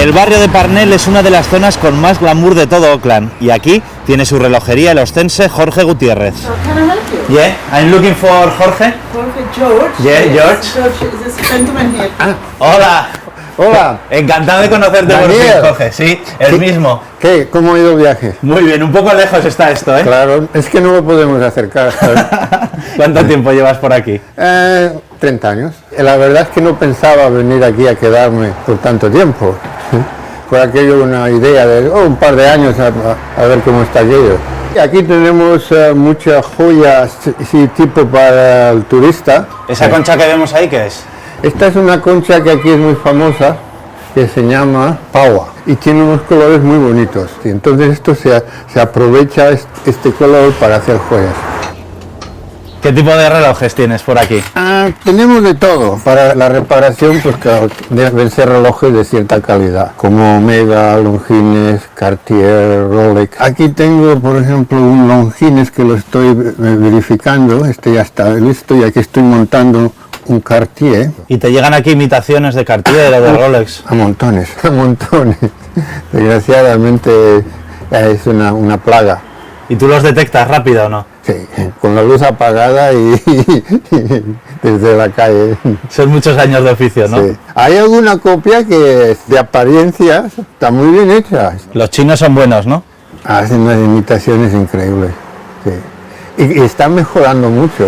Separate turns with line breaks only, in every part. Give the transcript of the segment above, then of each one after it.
El barrio de Parnell es una de las zonas con más glamour de todo Auckland y aquí tiene su relojería el ostense Jorge Gutiérrez.
Can I help you?
Yeah, I'm looking for Jorge.
Jorge, George.
Yeah,
Yes,
George.
George is this gentleman here.
Hola,
Hola,
encantado de conocerte por fin,
Daniel.
Jorge. Sí, el mismo.
¿qué? ¿Cómo ha ido el viaje?
Muy bien, un poco lejos está esto, ¿eh?
Claro, es que no lo podemos acercar.
¿Cuánto tiempo llevas por aquí?
30 años. La verdad es que no pensaba venir aquí a quedarme por tanto tiempo. Fue aquello una idea de un par de años a ver cómo está aquello. Aquí tenemos muchas joyas, sí, tipo para el turista.
¿Esa concha que vemos ahí qué es?
Esta es una concha que aquí es muy famosa, que se llama paua y tiene unos colores muy bonitos. Y entonces esto se aprovecha este color para hacer joyas.
¿Qué tipo de relojes tienes por aquí?
Tenemos de todo. Para la reparación, pues claro, deben ser relojes de cierta calidad, como Omega, Longines, Cartier, Rolex. Aquí tengo, por ejemplo, un Longines que lo estoy verificando. Este ya está listo y aquí estoy montando un Cartier.
¿Y te llegan aquí imitaciones de Cartier o de Rolex?
A montones, a montones. Desgraciadamente es una plaga.
¿Y tú los detectas rápido o no?
Sí, con la luz apagada y desde la calle.
Son muchos años de oficio, ¿no?
Sí. Hay alguna copia que de apariencia está muy bien hecha.
Los chinos son buenos, ¿no?
Hacen unas imitaciones increíbles. Sí. Y están mejorando mucho.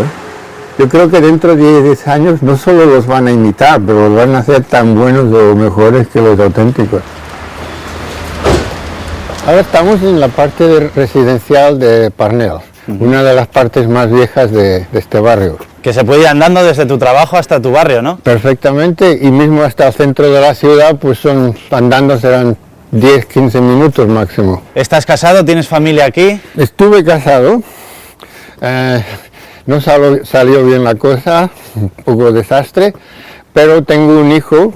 Yo creo que dentro de 10 años no solo los van a imitar, pero los van a hacer tan buenos o mejores que los auténticos. Ahora estamos en la parte residencial de Parnell, una de las partes más viejas de este barrio.
Que se puede ir andando desde tu trabajo hasta tu barrio, ¿no?
Perfectamente, y mismo hasta el centro de la ciudad, pues andando serán 10-15 minutos máximo.
¿Estás casado? ¿Tienes familia aquí?
Estuve casado, no salió bien la cosa, un poco desastre, pero tengo un hijo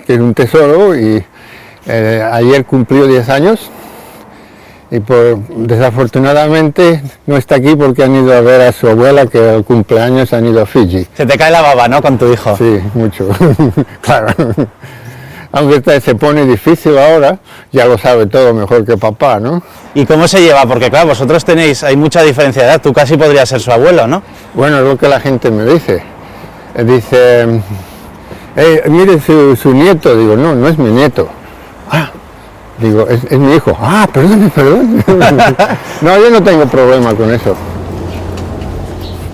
que es un tesoro y ayer cumplió 10 años y desafortunadamente no está aquí porque han ido a ver a su abuela que al cumpleaños han ido a Fiji.
Se te cae la baba, ¿no? Con tu hijo.
Sí, mucho, claro. Aunque se pone difícil ahora, ya lo sabe todo mejor que papá, ¿no?
¿Y cómo se lleva? Porque claro, vosotros hay mucha diferencia de edad, tú casi podrías ser su abuelo, ¿no?
Bueno, es lo que la gente me dice. Dice, mire su nieto, digo, no es mi nieto. Digo, es mi hijo. Perdón. No, yo no tengo problema con eso.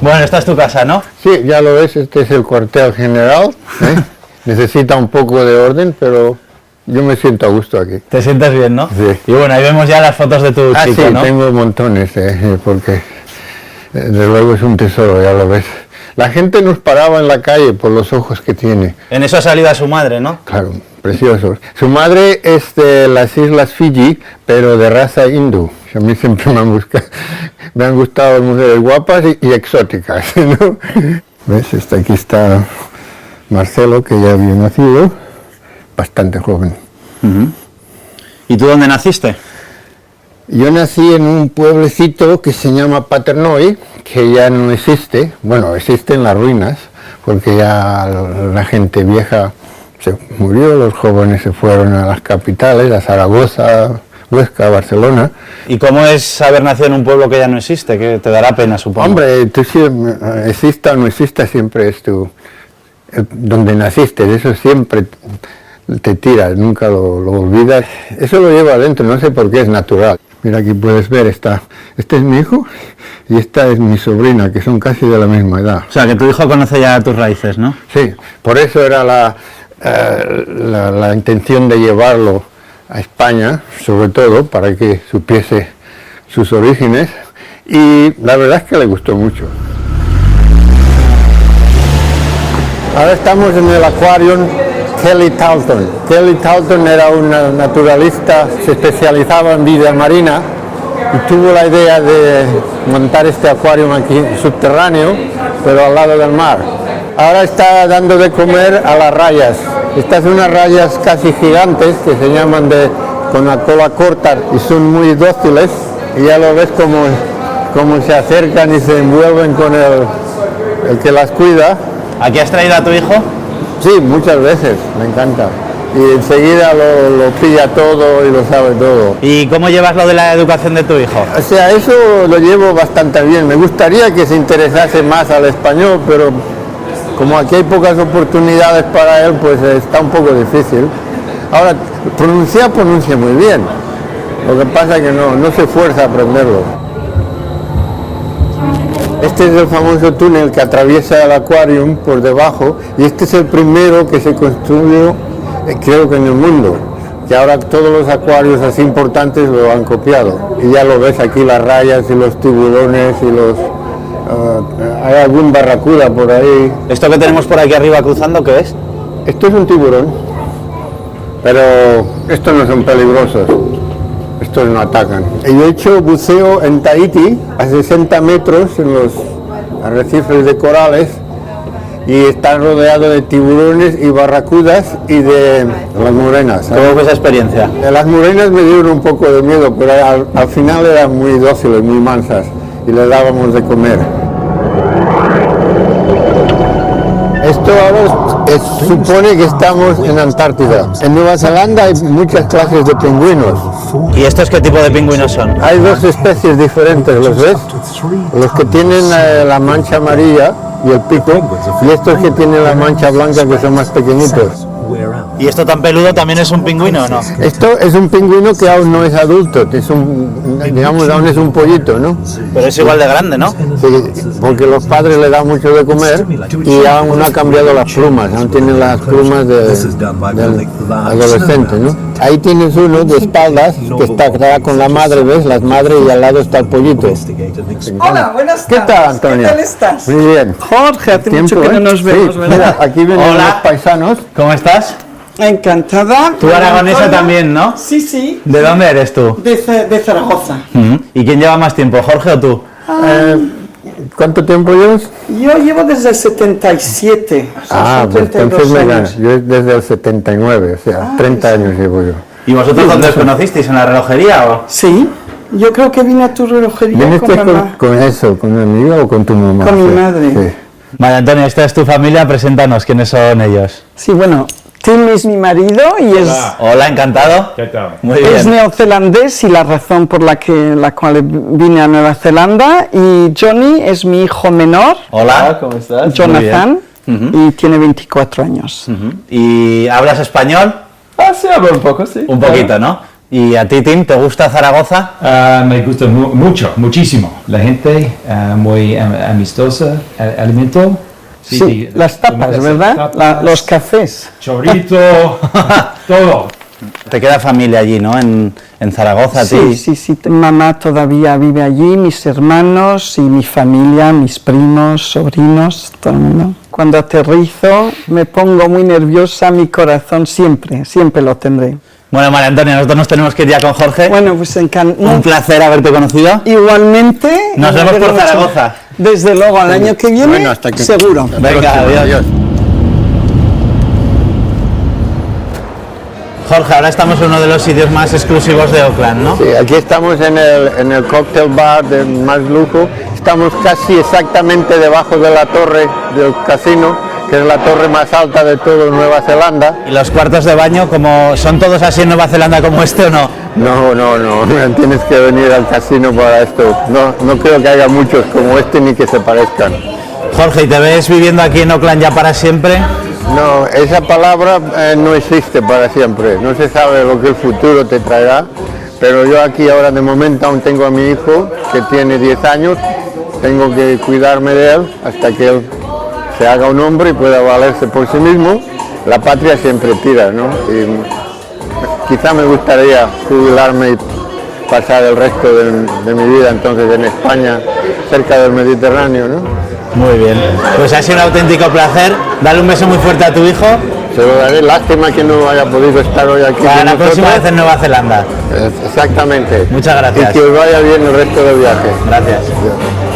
Bueno, esta es tu casa, ¿no?
Sí, ya lo ves, este es el cuartel general. Necesita un poco de orden, pero yo me siento a gusto aquí.
Te sientes bien, ¿no?
Sí.
Y bueno, ahí vemos ya las fotos de tu chico,
sí,
¿no?
tengo montones, porque desde luego es un tesoro, ya lo ves. La gente nos paraba en la calle por los ojos que tiene.
En eso ha salido a su madre, ¿no?
Claro, preciosos. Su madre es de las islas Fiji, pero de raza hindú. A mí siempre me han gustado mujeres guapas y exóticas, ¿no? ¿Ves? Aquí está Marcelo, que ya había nacido, bastante joven.
¿Y tú dónde naciste?
Yo nací en un pueblecito que se llama Paternoi, que ya no existe. Bueno, existe en las ruinas, porque ya la gente vieja se murió, los jóvenes se fueron a las capitales, a Zaragoza, Huesca, Barcelona.
¿Y cómo es haber nacido en un pueblo que ya no existe? Que te dará pena, supongo.
Hombre, tú exista o no exista, siempre es donde naciste, de eso siempre te tiras, nunca lo olvidas. Eso lo llevo adentro, no sé por qué, es natural. Mira, aquí puedes ver, este es mi hijo y esta es mi sobrina, que son casi de la misma edad.
O sea, que tu hijo conoce ya tus raíces, ¿no?
Sí, por eso era la intención de llevarlo a España, sobre todo, para que supiese sus orígenes, y la verdad es que le gustó mucho. Ahora estamos en el acuario Kelly Talton. Kelly Talton era una naturalista, se especializaba en vida marina y tuvo la idea de montar este acuario aquí subterráneo, pero al lado del mar. Ahora está dando de comer a las rayas. Estas son unas rayas casi gigantes que se llaman con la cola corta y son muy dóciles. Y ya lo ves como se acercan y se envuelven con el que las cuida.
¿Aquí has traído a tu hijo?
Sí, muchas veces, me encanta. y enseguida lo pilla todo y lo sabe todo.
¿Y cómo llevas lo de la educación de tu hijo?
O sea, eso lo llevo bastante bien. Me gustaría que se interesase más al español, pero como aquí hay pocas oportunidades para él, pues está un poco difícil. Ahora, pronuncia muy bien. Lo que pasa es que no se esfuerza a aprenderlo. Este es el famoso túnel que atraviesa el Aquarium por debajo, y este es el primero que se construyó, creo que en el mundo, que ahora todos los acuarios así importantes lo han copiado. Y ya lo ves aquí, las rayas y los tiburones y los... hay algún barracuda por ahí.
¿Esto que tenemos por aquí arriba cruzando qué es?
Esto es un tiburón, pero estos no son peligrosos. Estos no atacan. Yo he hecho buceo en Tahití a 60 metros en los arrecifes de corales y están rodeados de tiburones y barracudas y de las morenas.
¿Cómo fue esa experiencia?
Las morenas me dieron un poco de miedo, pero al final eran muy dóciles, muy mansas y les dábamos de comer. Esto ahora supone que estamos en Antártida. En Nueva Zelanda hay muchas clases de pingüinos.
¿Y estos qué tipo de pingüinos son?
Hay dos especies diferentes, ¿los ves? Los que tienen la mancha amarilla y el pico, y estos que tienen la mancha blanca, que son más pequeñitos.
¿Y esto tan peludo también es un pingüino o no?
Esto es un pingüino que aún no es adulto, es digamos, aún es un pollito, ¿no?
Pero es igual de grande, ¿no?
Sí, porque los padres le dan mucho de comer y aún no ha cambiado las plumas, aún tienen las plumas del adolescente, ¿no? Ahí tienes uno de espaldas que está con la madre, ¿ves? Las madres, y al lado está el pollito.
Hola, buenas tardes.
¿Qué tal, Antonia?
¿Qué tal estás?
Muy bien.
Jorge, hace mucho que no nos vemos,
Sí,
¿verdad?
mira, aquí vienen
Hola.
los paisanos.
¿Cómo estás?
Encantada.
Tú aragonesa también, ¿no?
Sí, sí.
¿De dónde eres tú?
De Zaragoza.
¿Y quién lleva más tiempo, Jorge o tú?
¿Cuánto tiempo llevas?
Yo llevo desde el 77. o sea, son
Pues
32
entonces me
años.
ganas. Yo desde el 79, o sea, 30 años llevo yo.
¿Y vosotros dónde os conocisteis? ¿En la relojería o...?
Sí, yo creo que vine a tu relojería
¿Viniste
con mamá.
con eso, con mi amiga o con tu mamá?
Con mi
Sí,
madre.
sí.
María Antonia, esta es tu familia, preséntanos, ¿quiénes son ellos?
Sí, bueno, Tim es mi marido y
Hola, encantado.
¿Qué tal?
Muy
es
bien.
neozelandés y la razón por la cual vine a Nueva Zelanda. Y Johnny es mi hijo menor,
Hola, ¿cómo estás?
Jonathan, y tiene 24 años.
¿Y hablas español?
Ah, sí, hablo un poco, sí.
Un poquito, ¿no? ¿Y a ti, Tim, te gusta Zaragoza?
Me gusta mucho, muchísimo. La gente muy amistosa, alimento.
Sí, las tapas, ¿verdad? Los cafés.
Chorrito, todo.
Te queda familia allí, ¿no? En Zaragoza,
Sí, sí, sí. Mamá todavía vive allí, mis hermanos y mi familia, mis primos, sobrinos, todo el mundo. Cuando aterrizo me pongo muy nerviosa, mi corazón siempre lo tendré.
Bueno, María Antonia, nosotros nos tenemos que ir ya con Jorge.
Bueno, pues
Un placer haberte conocido.
igualmente.
Nos
me
vemos
alegro
por
mucho.
Zaragoza.
Desde luego, al año que viene,
Bueno, hasta que-
seguro.
Venga, adiós. Jorge, ahora estamos en uno de los sitios más exclusivos de Auckland, ¿no?
Sí, aquí estamos en el cocktail bar de más lujo. Estamos casi exactamente debajo de la torre del casino, que es la torre más alta de todo Nueva Zelanda.
¿Y los cuartos de baño, como son todos así en Nueva Zelanda como este o no?
No, tienes que venir al casino para esto. No creo que haya muchos como este ni que se parezcan.
Jorge, ¿y te ves viviendo aquí en Auckland ya para siempre?
No, esa palabra no existe para siempre. No se sabe lo que el futuro te traerá. Pero yo aquí ahora de momento aún tengo a mi hijo que tiene 10 años. Tengo que cuidarme de él hasta que él se haga un hombre y pueda valerse por sí mismo. La patria siempre tira, ¿no? Y quizá me gustaría jubilarme y pasar el resto de mi vida entonces en España, cerca del Mediterráneo, ¿no?
Muy bien. Pues ha sido un auténtico placer. Dale un beso muy fuerte a tu hijo.
Se lo daré, lástima que no haya podido estar hoy aquí.
Para
con
la próxima
nosotros.
vez en Nueva Zelanda.
Exactamente.
Muchas gracias.
Y que os vaya bien el resto del viaje.
Gracias.
Adiós.